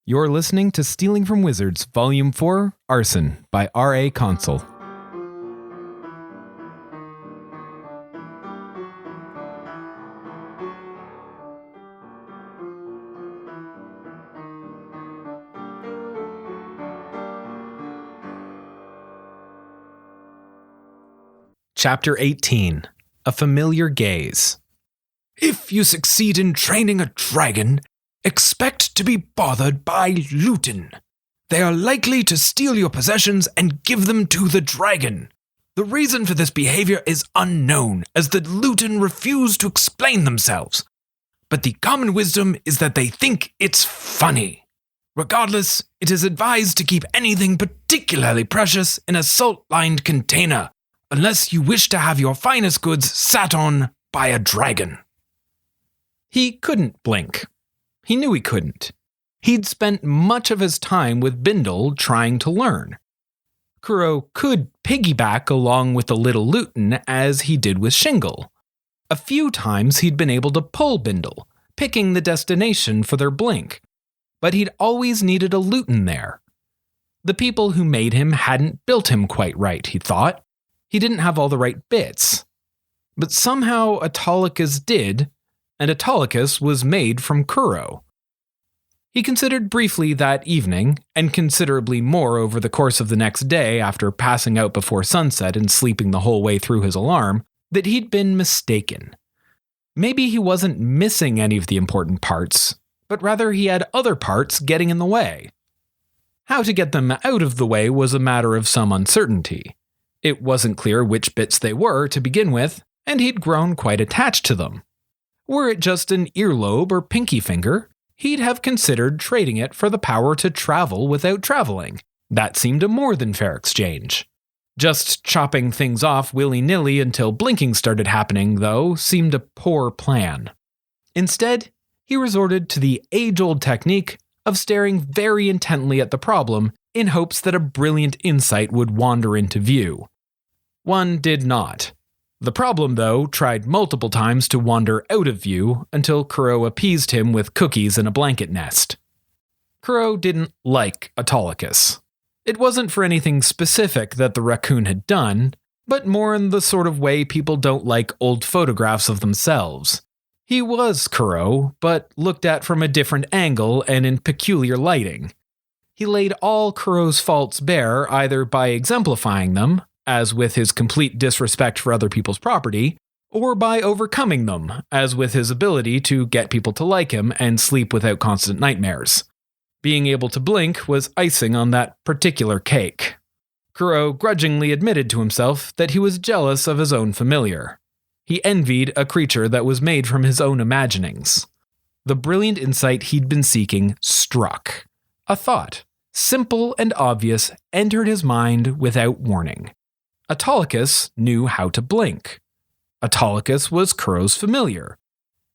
You're listening to Stealing from Wizards, Volume 4, Arson, by R.A. Consul. Chapter 18. A Familiar Gaze. If you succeed in training a dragon, expect to be bothered by Lutin. They are likely to steal your possessions and give them to the dragon. The reason for this behavior is unknown, as the Lutin refuse to explain themselves. But the common wisdom is that they think it's funny. Regardless, it is advised to keep anything particularly precious in a salt-lined container, unless you wish to have your finest goods sat on by a dragon. He couldn't blink. He knew he couldn't. He'd spent much of his time with Bindle trying to learn. Kuro could piggyback along with the little Lutin as he did with Shingle. A few times he'd been able to pull Bindle, picking the destination for their blink, but he'd always needed a Lutin there. The people who made him hadn't built him quite right, he thought. He didn't have all the right bits. But somehow Autolycus did, and Autolycus was made from Kuro. He considered briefly that evening, and considerably more over the course of the next day after passing out before sunset and sleeping the whole way through his alarm, that he'd been mistaken. Maybe he wasn't missing any of the important parts, but rather he had other parts getting in the way. How to get them out of the way was a matter of some uncertainty. It wasn't clear which bits they were to begin with, and he'd grown quite attached to them. Were it just an earlobe or pinky finger, he'd have considered trading it for the power to travel without traveling. That seemed a more than fair exchange. Just chopping things off willy-nilly until blinking started happening, though, seemed a poor plan. Instead, he resorted to the age-old technique of staring very intently at the problem in hopes that a brilliant insight would wander into view. One did not. The problem, though, tried multiple times to wander out of view until Kuro appeased him with cookies in a blanket nest. Kuro didn't like Autolycus. It wasn't for anything specific that the raccoon had done, but more in the sort of way people don't like old photographs of themselves. He was Kuro, but looked at from a different angle and in peculiar lighting. He laid all Kuro's faults bare either by exemplifying them, as with his complete disrespect for other people's property, or by overcoming them, as with his ability to get people to like him and sleep without constant nightmares. Being able to blink was icing on that particular cake. Kuro grudgingly admitted to himself that he was jealous of his own familiar. He envied a creature that was made from his own imaginings. The brilliant insight he'd been seeking struck. A thought, simple and obvious, entered his mind without warning. Autolycus knew how to blink. Autolycus was Kuro's familiar.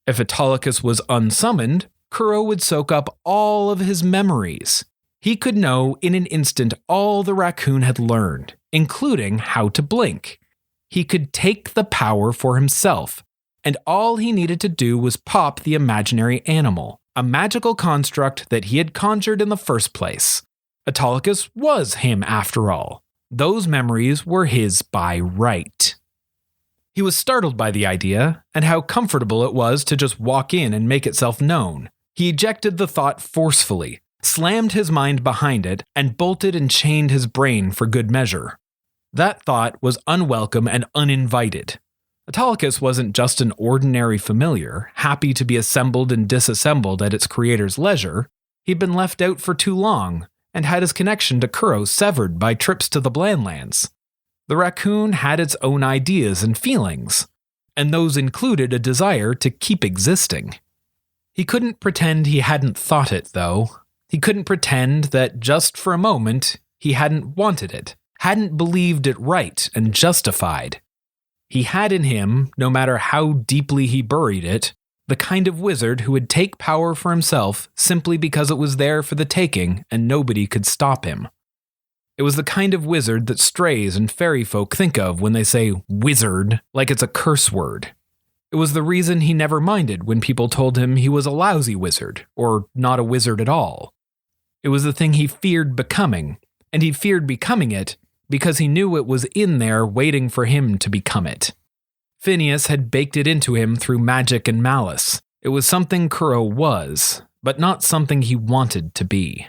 If Autolycus was unsummoned, Kuro would soak up all of his memories. He could know in an instant all the raccoon had learned, including how to blink. He could take the power for himself, and all he needed to do was pop the imaginary animal, a magical construct that he had conjured in the first place. Autolycus was him after all. Those memories were his by right. He was startled by the idea, and how comfortable it was to just walk in and make itself known. He ejected the thought forcefully, slammed his mind behind it, and bolted and chained his brain for good measure. That thought was unwelcome and uninvited. Autolycus wasn't just an ordinary familiar, happy to be assembled and disassembled at its creator's leisure. He'd been left out for too long, and had his connection to Kuro severed by trips to the Blandlands. The raccoon had its own ideas and feelings, and those included a desire to keep existing. He couldn't pretend he hadn't thought it, though. He couldn't pretend that just for a moment he hadn't wanted it, hadn't believed it right and justified. He had in him, no matter how deeply he buried it, the kind of wizard who would take power for himself simply because it was there for the taking and nobody could stop him. It was the kind of wizard that strays and fairy folk think of when they say wizard like it's a curse word. It was the reason he never minded when people told him he was a lousy wizard or not a wizard at all. It was the thing he feared becoming, and he feared becoming it because he knew it was in there waiting for him to become it. Phineas had baked it into him through magic and malice. It was something Kuro was, but not something he wanted to be.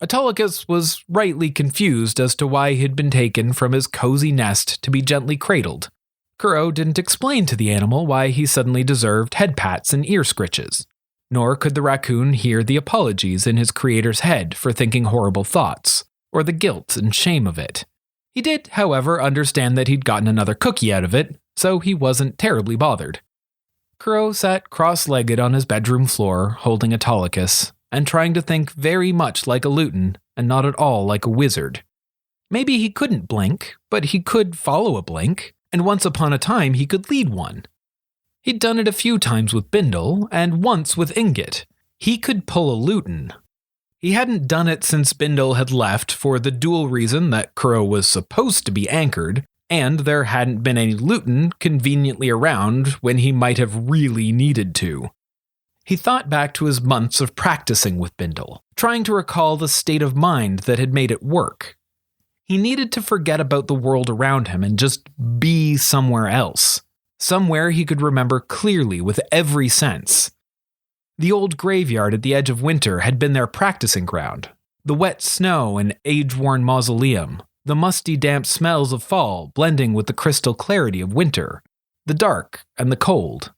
Autolycus was rightly confused as to why he had been taken from his cozy nest to be gently cradled. Kuro didn't explain to the animal why he suddenly deserved head pats and ear scritches, nor could the raccoon hear the apologies in his creator's head for thinking horrible thoughts, or the guilt and shame of it. He did, however, understand that he'd gotten another cookie out of it, so he wasn't terribly bothered. Kuro sat cross-legged on his bedroom floor, holding Autolycus, and trying to think very much like a lutin and not at all like a wizard. Maybe he couldn't blink, but he could follow a blink, and once upon a time he could lead one. He'd done it a few times with Bindle, and once with Ingot. He could pull a lutin. He hadn't done it since Bindle had left for the dual reason that Kuro was supposed to be anchored, and there hadn't been any lutin conveniently around when he might have really needed to. He thought back to his months of practicing with Bindle, trying to recall the state of mind that had made it work. He needed to forget about the world around him and just be somewhere else. Somewhere he could remember clearly with every sense. The old graveyard at the edge of winter had been their practicing ground. The wet snow and age-worn mausoleum, the musty damp smells of fall blending with the crystal clarity of winter, the dark and the cold.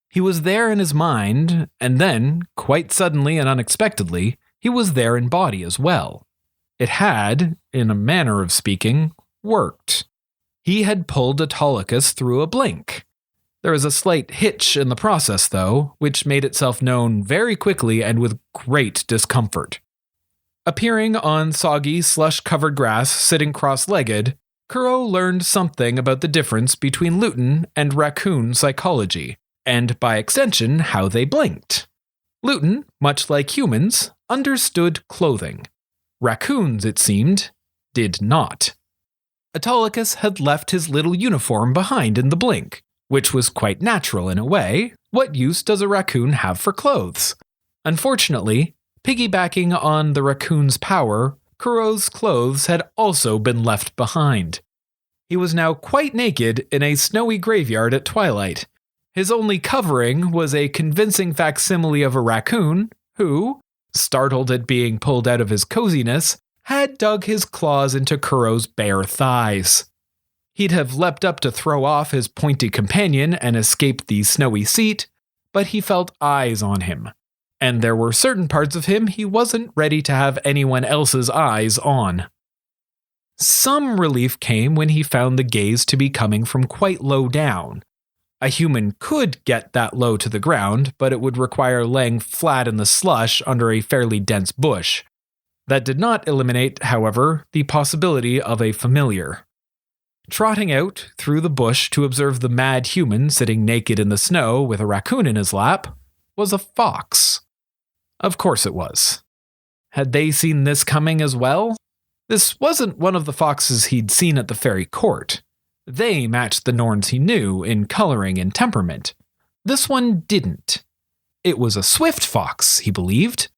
He was there in his mind, and then, quite suddenly and unexpectedly, he was there in body as well. It had, in a manner of speaking, worked. He had pulled Autolycus through a blink. There was a slight hitch in the process, though, which made itself known very quickly and with great discomfort. Appearing on soggy, slush-covered grass, sitting cross-legged, Kuro learned something about the difference between lutin and raccoon psychology, and by extension, how they blinked. Lutin, much like humans, understood clothing. Raccoons, it seemed, did not. Autolycus had left his little uniform behind in the blink, which was quite natural in a way. What use does a raccoon have for clothes? Unfortunately, piggybacking on the raccoon's power, Kuro's clothes had also been left behind. He was now quite naked in a snowy graveyard at twilight. His only covering was a convincing facsimile of a raccoon who, startled at being pulled out of his coziness, had dug his claws into Kuro's bare thighs. He'd have leapt up to throw off his pointy companion and escape the snowy seat, but he felt eyes on him, and there were certain parts of him he wasn't ready to have anyone else's eyes on. Some relief came when he found the gaze to be coming from quite low down. A human could get that low to the ground, but it would require laying flat in the slush under a fairly dense bush. That did not eliminate, however, the possibility of a familiar. Trotting out through the bush to observe the mad human sitting naked in the snow with a raccoon in his lap was a fox. Of course it was. Had they seen this coming as well? This wasn't one of the foxes he'd seen at the fairy court. They matched the Norns he knew in coloring and temperament. This one didn't. It was a swift fox, he believed.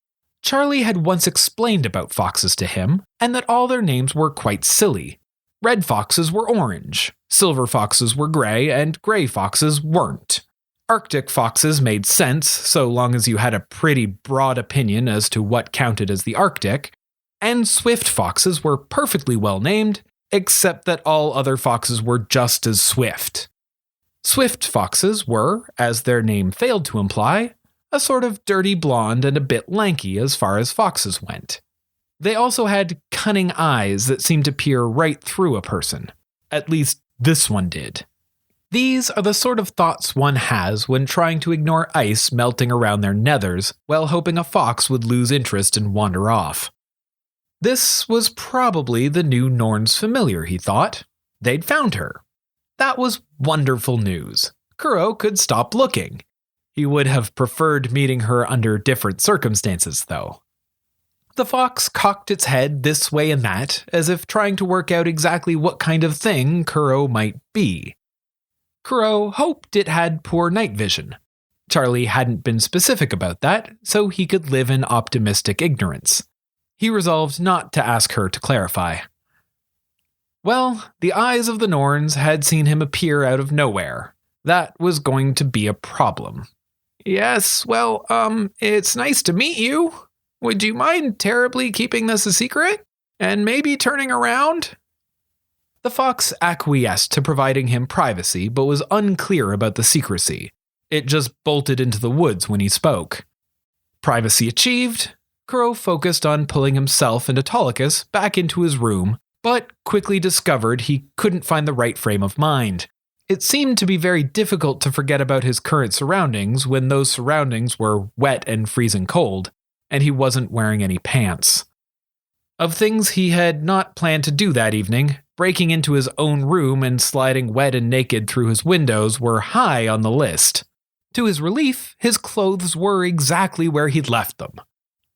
Charlie had once explained about foxes to him, and that all their names were quite silly. Red foxes were orange, silver foxes were gray, and gray foxes weren't. Arctic foxes made sense so long as you had a pretty broad opinion as to what counted as the Arctic, and swift foxes were perfectly well named, except that all other foxes were just as swift. Swift foxes were, as their name failed to imply, a sort of dirty blonde and a bit lanky as far as foxes went. They also had cunning eyes that seemed to peer right through a person. At least this one did. These are the sort of thoughts one has when trying to ignore ice melting around their nethers while hoping a fox would lose interest and wander off. This was probably the new Norn's familiar, he thought. They'd found her. That was wonderful news. Kuro could stop looking. He would have preferred meeting her under different circumstances, though. The fox cocked its head this way and that, as if trying to work out exactly what kind of thing Kuro might be. Kuro hoped it had poor night vision. Charlie hadn't been specific about that, so he could live in optimistic ignorance. He resolved not to ask her to clarify. Well, the eyes of the Norns had seen him appear out of nowhere. That was going to be a problem. Yes, well, it's nice to meet you. Would you mind terribly keeping this a secret? And maybe turning around? The fox acquiesced to providing him privacy, but was unclear about the secrecy. It just bolted into the woods when he spoke. Privacy achieved, Kuro focused on pulling himself and Autolycus back into his room, but quickly discovered he couldn't find the right frame of mind. It seemed to be very difficult to forget about his current surroundings when those surroundings were wet and freezing cold, and he wasn't wearing any pants. Of things he had not planned to do that evening, breaking into his own room and sliding wet and naked through his windows were high on the list. To his relief, his clothes were exactly where he'd left them.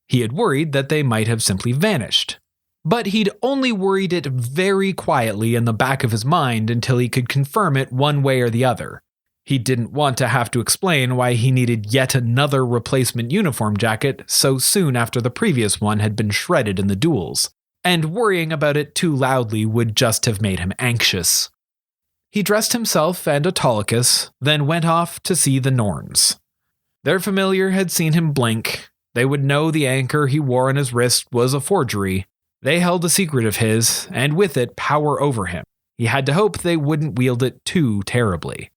He had worried that they might have simply vanished. But he'd only worried it very quietly in the back of his mind until he could confirm it one way or the other. He didn't want to have to explain why he needed yet another replacement uniform jacket so soon after the previous one had been shredded in the duels, and worrying about it too loudly would just have made him anxious. He dressed himself and Autolycus, then went off to see the Norns. Their familiar had seen him blink. They would know the anchor he wore on his wrist was a forgery. They held a secret of his, and with it power over him. He had to hope they wouldn't wield it too terribly.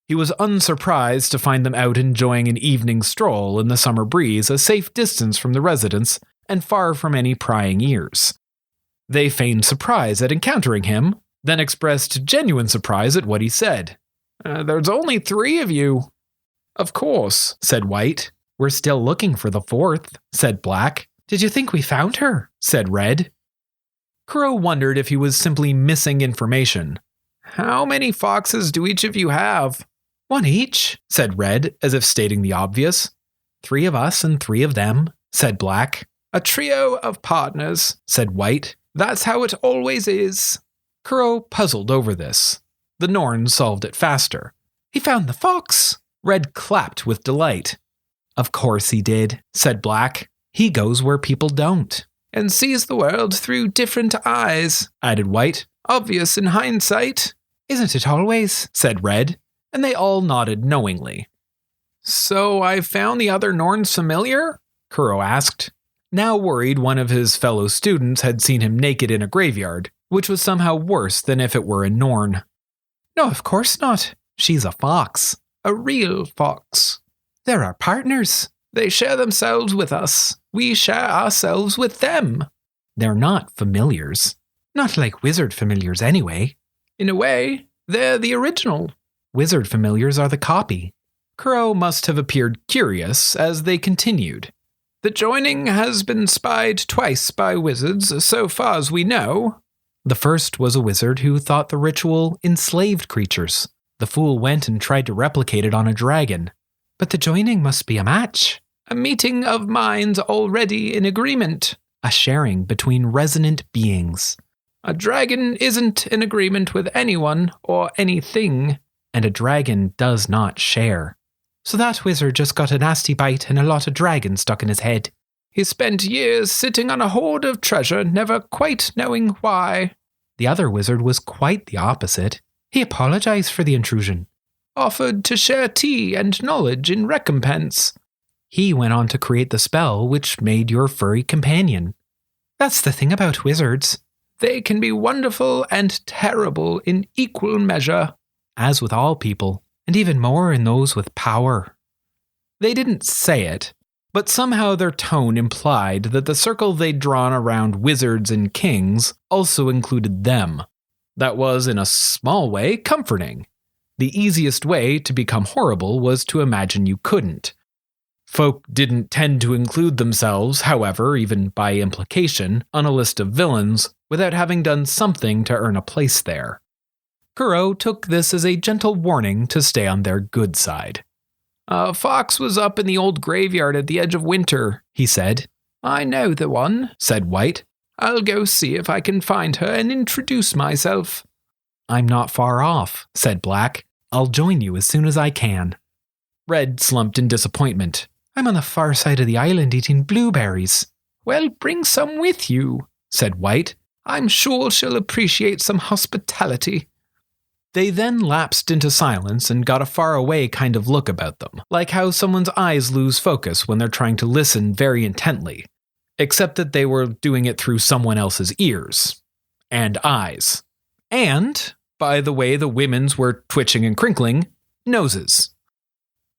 He was unsurprised to find them out enjoying an evening stroll in the summer breeze, a safe distance from the residence and far from any prying ears. They feigned surprise at encountering him, then expressed genuine surprise at what he said. There's only 3 of you. Of course, said White. We're still looking for the 4th, said Black. Did you think we found her? Said Red. Kuro wondered if he was simply missing information. How many foxes do each of you have? 1 each, said Red, as if stating the obvious. 3 of us and 3 of them, said Black. A trio of partners, said White. That's how it always is. Kuro puzzled over this. The Norn solved it faster. He found the fox. Red clapped with delight. Of course he did, said Black. He goes where people don't. And sees the world through different eyes, added White. Obvious in hindsight. Isn't it always? Said Red, and they all nodded knowingly. So I found the other Norns familiar? Kuro asked. Now worried one of his fellow students had seen him naked in a graveyard, which was somehow worse than if it were a Norn. No, of course not. She's a fox. A real fox. They're our partners. They share themselves with us. We share ourselves with them. They're not familiars. Not like wizard familiars anyway. In a way, they're the original. Wizard familiars are the copy. Kuro must have appeared curious as they continued. The joining has been spied twice by wizards, so far as we know. The first was a wizard who thought the ritual enslaved creatures. The fool went and tried to replicate it on a dragon. But the joining must be a match. A meeting of minds already in agreement. A sharing between resonant beings. A dragon isn't in agreement with anyone or anything. And a dragon does not share. So that wizard just got a nasty bite and a lot of dragon stuck in his head. He spent years sitting on a hoard of treasure, never quite knowing why. The other wizard was quite the opposite. He apologized for the intrusion. Offered to share tea and knowledge in recompense. He went on to create the spell which made your furry companion. That's the thing about wizards. They can be wonderful and terrible in equal measure. As with all people, and even more in those with power. They didn't say it, but somehow their tone implied that the circle they'd drawn around wizards and kings also included them. That was, in a small way, comforting. The easiest way to become horrible was to imagine you couldn't. Folk didn't tend to include themselves, however, even by implication, on a list of villains without having done something to earn a place there. Kuro took this as a gentle warning to stay on their good side. A fox was up in the old graveyard at the edge of winter, he said. I know the one, said White. I'll go see if I can find her and introduce myself. I'm not far off, said Black. I'll join you as soon as I can. Red slumped in disappointment. I'm on the far side of the island eating blueberries. Well, bring some with you, said White. I'm sure she'll appreciate some hospitality. They then lapsed into silence and got a far-away kind of look about them, like how someone's eyes lose focus when they're trying to listen very intently, except that they were doing it through someone else's ears and eyes. And, by the way the women's were twitching and crinkling, noses.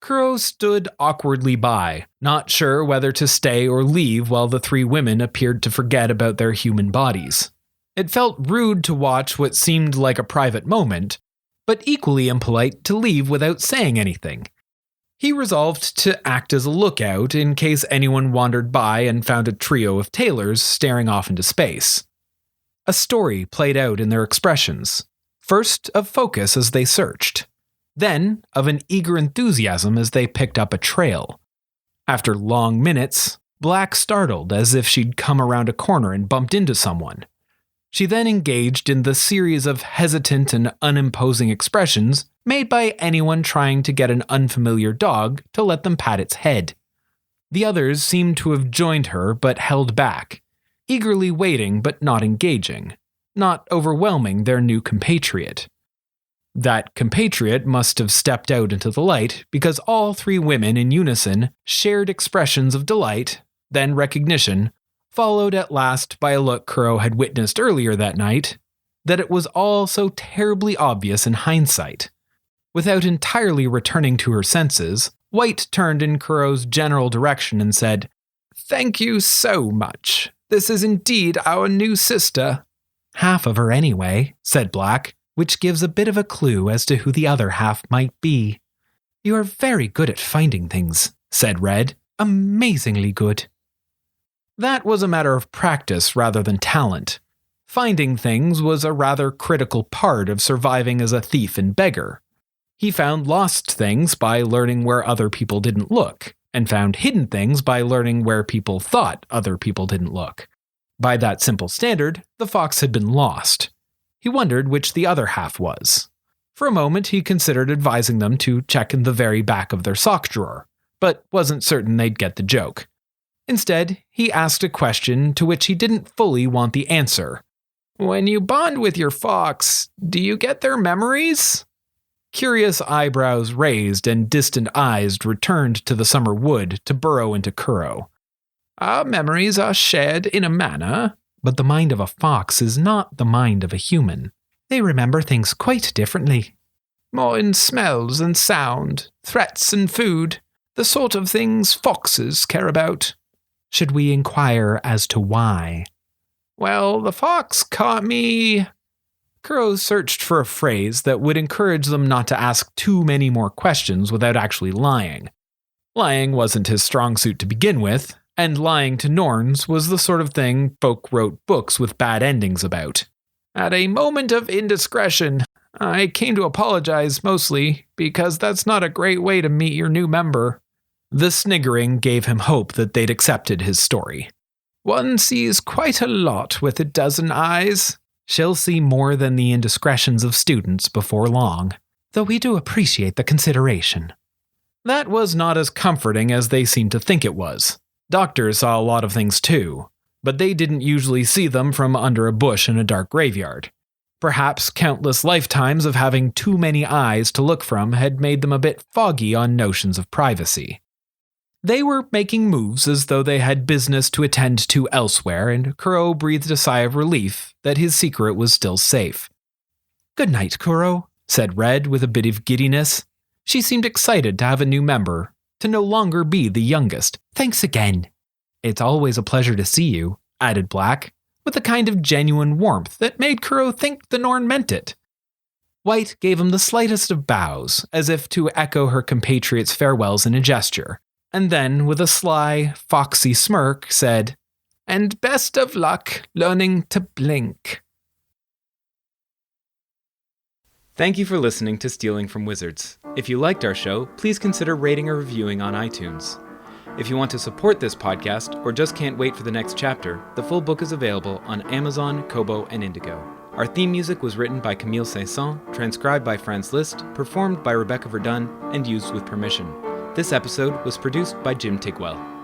Kuro stood awkwardly by, not sure whether to stay or leave while the three women appeared to forget about their human bodies. It felt rude to watch what seemed like a private moment, but equally impolite to leave without saying anything. He resolved to act as a lookout in case anyone wandered by and found a trio of tailors staring off into space. A story played out in their expressions, first of focus as they searched, then of an eager enthusiasm as they picked up a trail. After long minutes, Black startled as if she'd come around a corner and bumped into someone. She then engaged in the series of hesitant and unimposing expressions made by anyone trying to get an unfamiliar dog to let them pat its head. The others seemed to have joined her but held back, eagerly waiting but not engaging, not overwhelming their new compatriot. That compatriot must have stepped out into the light because all three women in unison shared expressions of delight, then recognition, followed at last by a look Kuro had witnessed earlier that night, that it was all so terribly obvious in hindsight. Without entirely returning to her senses, White turned in Kuro's general direction and said, "Thank you so much. This is indeed our new sister." "Half of her anyway," said Black, which gives a bit of a clue as to who the other half might be. "You are very good at finding things," said Red. "Amazingly good." That was a matter of practice rather than talent. Finding things was a rather critical part of surviving as a thief and beggar. He found lost things by learning where other people didn't look, and found hidden things by learning where people thought other people didn't look. By that simple standard, the fox had been lost. He wondered which the other half was. For a moment he considered advising them to check in the very back of their sock drawer, but wasn't certain they'd get the joke. Instead, he asked a question to which he didn't fully want the answer. "When you bond with your fox, do you get their memories?" Curious eyebrows raised and distant eyes returned to the summer wood to burrow into Kuro. "Our memories are shared in a manner, but the mind of a fox is not the mind of a human. They remember things quite differently. More in smells and sound, threats and food, the sort of things foxes care about." "Should we inquire as to why?" "Well, the fox caught me." Kuro searched for a phrase that would encourage them not to ask too many more questions without actually lying. Lying wasn't his strong suit to begin with, and lying to Norns was the sort of thing folk wrote books with bad endings about. "At a moment of indiscretion, I came to apologize mostly, because that's not a great way to meet your new member." The sniggering gave him hope that they'd accepted his story. "One sees quite a lot with a dozen eyes." "She'll see more than the indiscretions of students before long, though we do appreciate the consideration." That was not as comforting as they seemed to think it was. Doctors saw a lot of things too, but they didn't usually see them from under a bush in a dark graveyard. Perhaps countless lifetimes of having too many eyes to look from had made them a bit foggy on notions of privacy. They were making moves as though they had business to attend to elsewhere, and Kuro breathed a sigh of relief that his secret was still safe. "Good night, Kuro," said Red with a bit of giddiness. She seemed excited to have a new member, to no longer be the youngest. "Thanks again." "It's always a pleasure to see you," added Black, with a kind of genuine warmth that made Kuro think the Norn meant it. White gave him the slightest of bows, as if to echo her compatriot's farewells in a gesture, and then, with a sly, foxy smirk, said, "And best of luck learning to blink." Thank you for listening to Stealing from Wizards. If you liked our show, please consider rating or reviewing on iTunes. If you want to support this podcast or just can't wait for the next chapter, the full book is available on Amazon, Kobo, and Indigo. Our theme music was written by Camille Saint-Saëns, transcribed by Franz Liszt, performed by Rebecca Verdun, and used with permission. This episode was produced by Jim Tigwell.